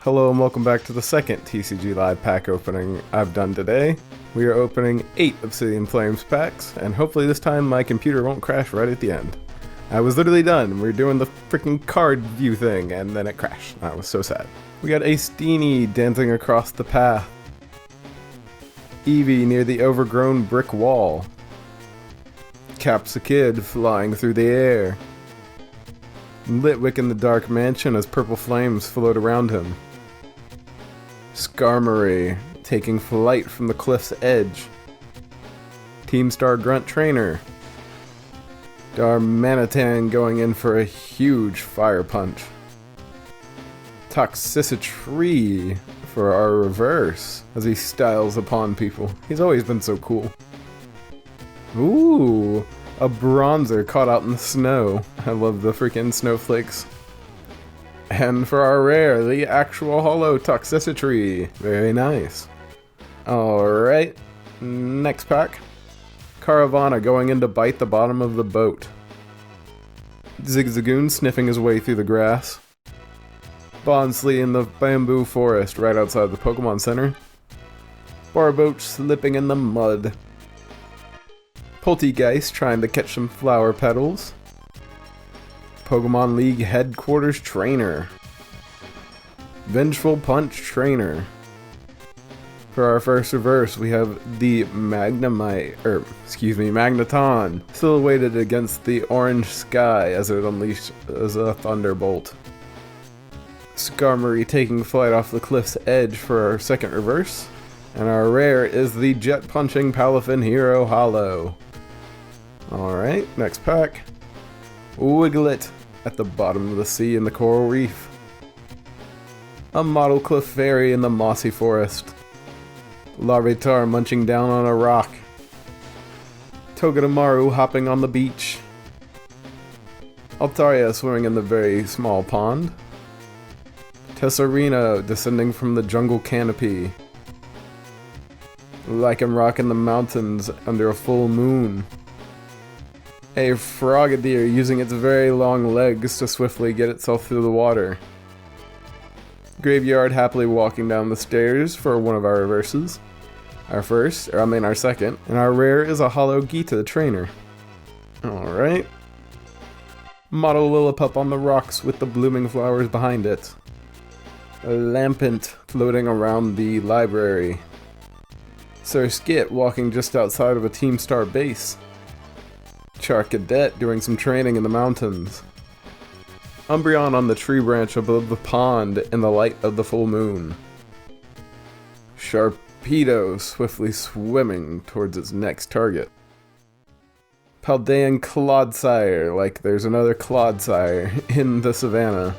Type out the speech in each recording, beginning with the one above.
Hello and welcome back to the second TCG Live pack opening I've done today. We are opening 8 Obsidian Flames packs, and hopefully this time my computer won't crash right at the end. I was literally done. We were doing the freaking card view thing, and then it crashed. I was so sad. We got a Steenie dancing across the path. Eevee near the overgrown brick wall. Caps a kid flying through the air. Litwick in the dark mansion as purple flames float around him. Skarmory taking flight from the cliff's edge. Team Star Grunt Trainer. Darmanitan going in for a huge fire punch. Toxicity for our reverse as he styles upon people. He's always been so cool. Ooh, a bronzer caught out in the snow. I love the freaking snowflakes. And for our rare, the actual holo Toxicity. Very nice. Alright, next pack. Caravana going in to bite the bottom of the boat. Zigzagoon sniffing his way through the grass. Bonsly in the bamboo forest right outside the Pokémon Center. Barboach slipping in the mud. Poltegeist trying to catch some flower petals. Pokemon League Headquarters Trainer. Vengeful Punch Trainer. For our first reverse, we have the Magneton, silhouetted against the orange sky as it unleashed as a thunderbolt. Skarmory taking flight off the cliff's edge for our second reverse. And our rare is the Jet Punching Palafin Hero Holo. Alright, next pack. Wiglet at the bottom of the sea in the coral reef. A model Clefairy in the mossy forest. Larvitar munching down on a rock. Togedemaru hopping on the beach. Altaria swimming in the very small pond. Tesserino descending from the jungle canopy. Lycanroc in the mountains under a full moon. A Frogadier using its very long legs to swiftly get itself through the water. Graveyard happily walking down the stairs for one of our reverses. Our second. And our rare is a Holo Gita Trainer. Alright. Model Lillipup on the rocks with the blooming flowers behind it. A Lampent floating around the library. Sir Skit walking just outside of a Team Star base. Charcadet doing some training in the mountains. Umbreon on the tree branch above the pond in the light of the full moon. Sharpedo swiftly swimming towards its next target. Paldean Clodsire, like there's another Clodsire in the savannah.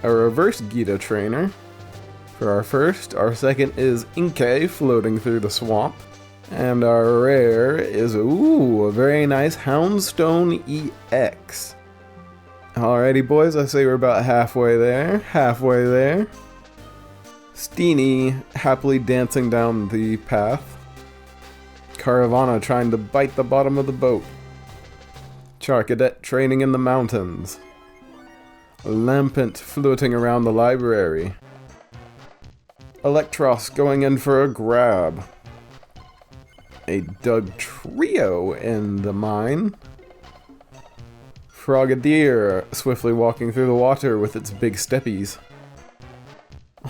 A reverse Gita Trainer. For our first, our second is Inkay floating through the swamp. And our rare is, a very nice Houndstone EX. Alrighty boys, I say we're about halfway there. Steenie happily dancing down the path. Caravana trying to bite the bottom of the boat. Charcadet training in the mountains. Lampent floating around the library. Electros going in for a grab. A Dugtrio in the mine. Frogadier swiftly walking through the water with its big steppies.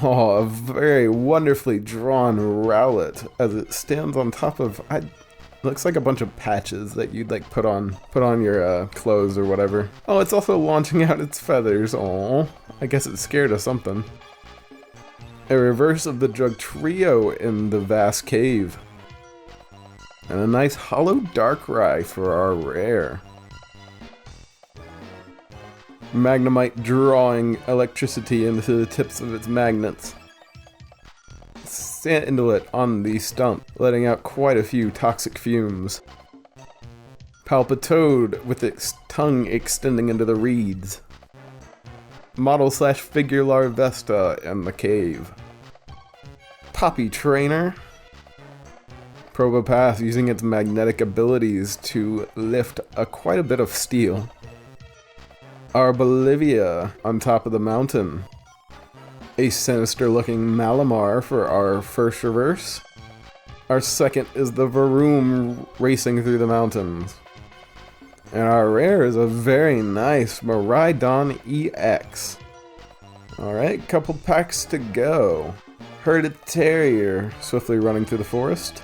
Oh, a very wonderfully drawn Rowlet as it stands on top of... looks like a bunch of patches that you'd like put on your clothes or whatever. Oh, it's also launching out its feathers. Oh, I guess it's scared of something. A reverse of the Dugtrio in the vast cave. And a nice Holo Darkrai for our rare. Magnemite drawing electricity into the tips of its magnets. Sandlet on the stump, letting out quite a few toxic fumes. Palpitoad with its tongue extending into the reeds. Model/figure Larvesta in the cave. Poppy Trainer. Probopath using its magnetic abilities to lift quite a bit of steel. Our Bolivia on top of the mountain. A sinister looking Malamar for our first reverse. Our second is the Varoom racing through the mountains. And our rare is a very nice Miraidon EX. Alright, couple packs to go. Herded Terrier swiftly running through the forest.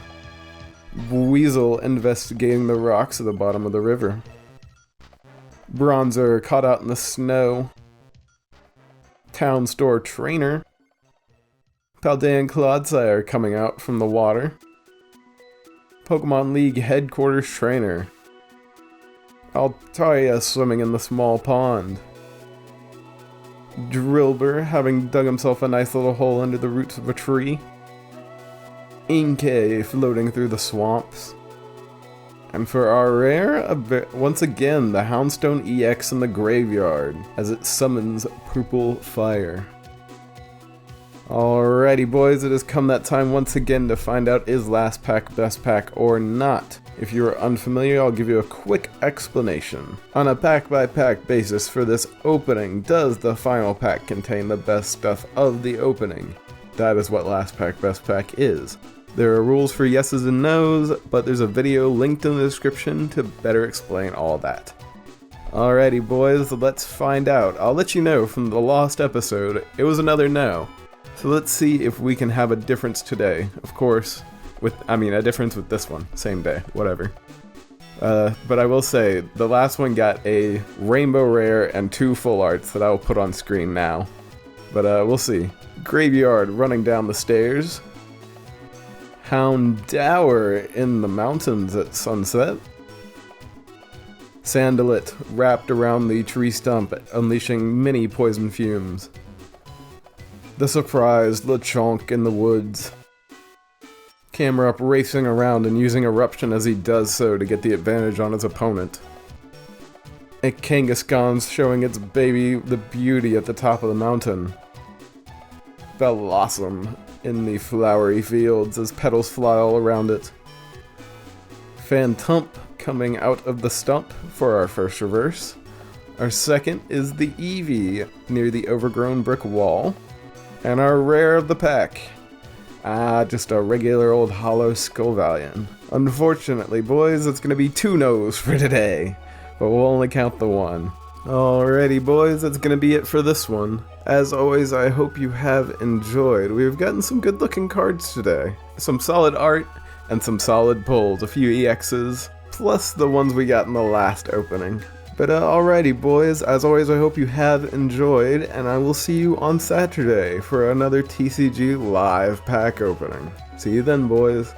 Weasel investigating the rocks at the bottom of the river. Bronzer caught out in the snow. Town Store Trainer. Paldean Clodsire coming out from the water. Pokemon League Headquarters Trainer. Altaria swimming in the small pond. Drillbur having dug himself a nice little hole under the roots of a tree. Inkay floating through the swamps. And for our rare, once again, the Houndstone EX in the graveyard, as it summons Purple Fire. Alrighty boys, it has come that time once again to find out is last pack best pack or not. If you are unfamiliar, I'll give you a quick explanation. On a pack-by-pack basis for this opening, does the final pack contain the best stuff of the opening? That is what last pack best pack is. There are rules for yeses and nos, but there's a video linked in the description to better explain all that. Alrighty boys, let's find out. I'll let you know from the last episode, it was another no. So let's see if we can have a difference today. Of course, a difference with this one. Same day, whatever. But I will say, the last one got a rainbow rare and 2 full arts that I will put on screen now. But we'll see. Graveyard running down the stairs. Houndour in the mountains at sunset. Sandalit wrapped around the tree stump, unleashing many poison fumes. The surprised Lechonk in the woods. Camerupt racing around and using Eruption as he does so to get the advantage on his opponent. A Kangaskhan showing its baby the beauty at the top of the mountain. Blossom in the flowery fields as petals fly all around it. Phantump coming out of the stump for our first reverse. Our second is the Eevee near the overgrown brick wall. And our rare of the pack. Just a regular old hollow Skolvalion. Unfortunately, boys, it's gonna be 2 no's for today, but we'll only count the 1. Alrighty, boys, that's gonna be it for this one. As always, I hope you have enjoyed. We've gotten some good-looking cards today. Some solid art, and some solid pulls. A few EXs, plus the ones we got in the last opening. But alrighty boys, as always I hope you have enjoyed, and I will see you on Saturday for another TCG live pack opening. See you then boys.